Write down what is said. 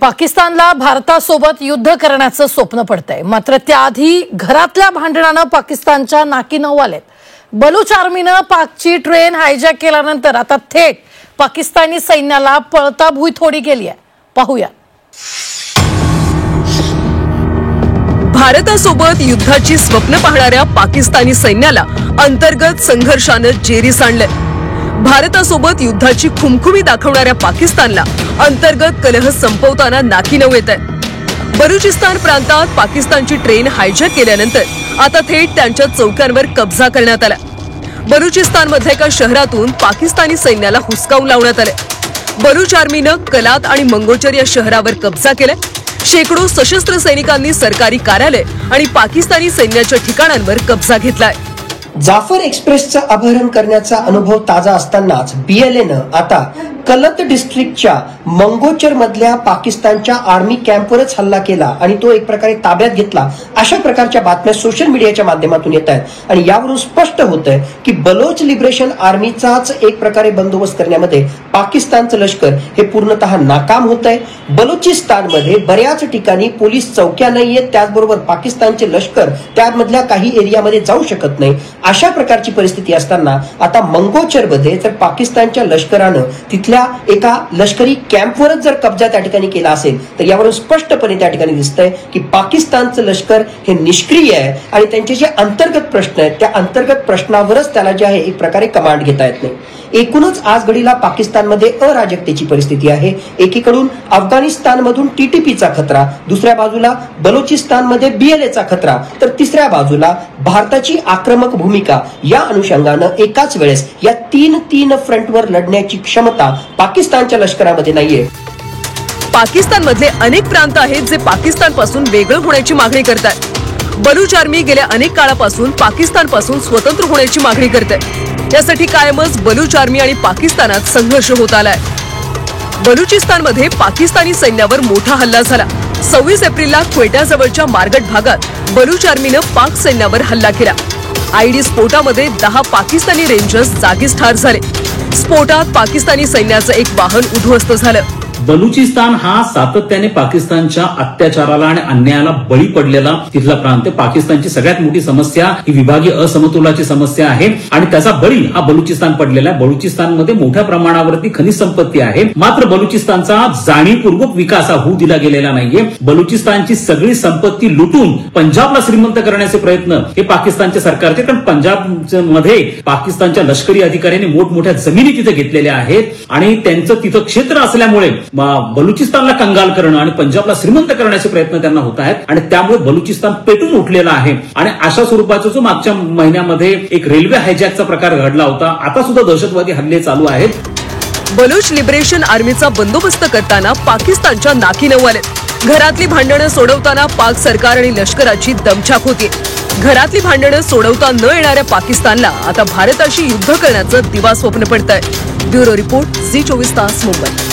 पाकिस्तानला भारतासोबत युद्ध करण्याचं स्वप्न पडतंय, मात्र त्याआधी घरातल्या भांडणानं पाकिस्तानच्या नाकी नऊ आलेत। बलूच आर्मीनं पाकची ट्रेन हायजॅक केल्यानंतर आता थेट पाकिस्तानी सैन्याला पळता भुई थोडी केली आहे। पाहूया। भारतासोबत युद्धाची स्वप्न पाहणाऱ्या पाकिस्तानी सैन्याला अंतर्गत संघर्षानं जेरीस आणलंय। भारतासोबत युद्धाची खुमखुमी दाखवणाऱ्या पाकिस्तानला अंतर्गत कलह संपवताना नाकी नऊ येत आहे। बलुचिस्तान प्रांतात पाकिस्तानची ट्रेन हायजॅक केल्यानंतर आता थेट त्यांच्या चौक्यांवर कब्जा करण्यात आला। बलुचिस्तानमधल्या एका शहरातून पाकिस्तानी सैन्याला हुसकावून लावण्यात आले। बलूच आर्मीनं कलात आणि मंगोचर या शहरावर कब्जा केलाय। शेकडो सशस्त्र सैनिकांनी सरकारी कार्यालय आणि पाकिस्तानी सैन्याच्या ठिकाणांवर कब्जा घेतलाय। जाफर एक्सप्रेसचं अपहरण करण्याचा अनुभव ताजा असतानाच बीएलएनं आता कलत डिस्ट्रिक्टच्या मंगोचर मधल्या पाकिस्तानच्या आर्मी कॅम्पवरच हल्ला केला आणि तो एक प्रकारे ताब्यात घेतला, अशा प्रकारच्या बातम्या सोशल मीडियाच्या माध्यमातून येत आहेत। आणि यावरून स्पष्ट होतंय की बलोच लिबरेशन आर्मीचाच एक प्रकारे बंदोबस्त करण्यामध्ये पाकिस्तानचं लष्कर हे पूर्णतः नाकाम होतंय। बलुचिस्तानमध्ये बऱ्याच ठिकाणी पोलीस चौक्या नाहीयेत, त्याचबरोबर पाकिस्तानचे लष्कर त्यामधल्या काही एरियामध्ये जाऊ शकत नाही। अशा प्रकारची परिस्थिती असताना आता मंगोचरमध्ये जर पाकिस्तानच्या लष्करानं तिथल्या एका लष्करी कॅम्पवरच जर कब्जा त्या ठिकाणी केला असेल तर यावरून स्पष्टपणे त्या ठिकाणी दिसतंय की पाकिस्तानचं लष्कर हे निष्क्रिय आहे आणि त्यांचे जे अंतर्गत प्रश्न आहेत त्या अंतर्गत प्रश्नावरच त्याला जे आहे एक प्रकारे कमांड घेता येत नाही। एकूणच आज घडीला पाकिस्तानमध्ये अराजकतेची परिस्थिती आहे। एकीकडून अफगाणिस्तानमधून टीटीपीचा खतरा, दुसऱ्या बाजूला बलुचिस्तानमध्ये बीएलएचा खतरा, तर तिसऱ्या बाजूला भारताची आक्रमक भूमिका। या अनुषंगानं एकाच वेळेस या तीन फ्रंटवर लढण्याची क्षमता पाकिस्तानच्या लष्करामध्ये नाहीये। पाकिस्तानमधले अनेक प्रांत आहेत जे पाकिस्तानपासून वेगळं होण्याची मागणी करतात। बलूच आर्मी गेल्या अनेक काळापासून पाकिस्तानपासून स्वतंत्र होण्याची मागणी करते। यासाठी कायमच बलूच आर्मी आणि पाकिस्तानात संघर्ष होत आलाय। बलुचिस्तानमध्ये पाकिस्तानी सैन्यावर मोठा हल्ला झाला। 26 एप्रिलला क्वेटाजवळच्या मारगट भागात बलूच आर्मीनं पाक सैन्यावर हल्ला केला। आयडी स्फोटामध्ये 10 पाकिस्तानी रेंजर्स जागीच ठार झाले। स्फोटात पाकिस्तानी सैन्याचं एक वाहन उद्ध्वस्त झालं। बलुचिस्तान हा सातत्याने पाकिस्तानच्या अत्याचाराला आणि अन्यायाला बळी पडलेला तिथला प्रांत। पाकिस्तानची सगळ्यात मोठी समस्या ही विभागीय असमतोलाची समस्या आहे आणि त्याचा बळी हा बलुचिस्तान पडलेला आहे। बलुचिस्तानमध्ये मोठ्या प्रमाणावरती खनिज संपत्ती आहे, मात्र बलुचिस्तानचा जाणीवपूर्वक विकास हा होऊ दिला गेलेला नाहीये। बलुचिस्तानची सगळी संपत्ती लुटून पंजाबला श्रीमंत करण्याचे प्रयत्न हे पाकिस्तानच्या सरकारचे, कारण पंजाबमध्ये पाकिस्तानच्या लष्करी अधिकाऱ्यांनी मोठमोठ्या जमिनी तिथे घेतलेल्या आहेत आणि त्यांचं तिथं क्षेत्र असल्यामुळे बलुचिस्तानला कंगाल करणं आणि पंजाबला श्रीमंत करण्याचे प्रयत्न त्यांना होत आहेत आणि त्यामुळे बलुचिस्तान पेटून उठलेला आहे। आणि अशा स्वरूपाचा जो मागच्या महिन्यामध्ये एक रेल्वे हायजॅकचा प्रकार घडला होता, आता सुद्धा दहशतवादी हल्ले चालू आहेत। बलूच लिबरेशन आर्मीचा बंदोबस्त करताना पाकिस्तानच्या नाकी नऊ आलेत। घरातली भांडणं सोडवताना पाक सरकार आणि लष्कराची दमछाक होती। घरातली भांडणं सोडवता न येणाऱ्या पाकिस्तानला आता भारताशी युद्ध करण्याचं दिवा स्वप्न पडतंय। ब्युरो रिपोर्ट, झी 24 तास, मुंबई।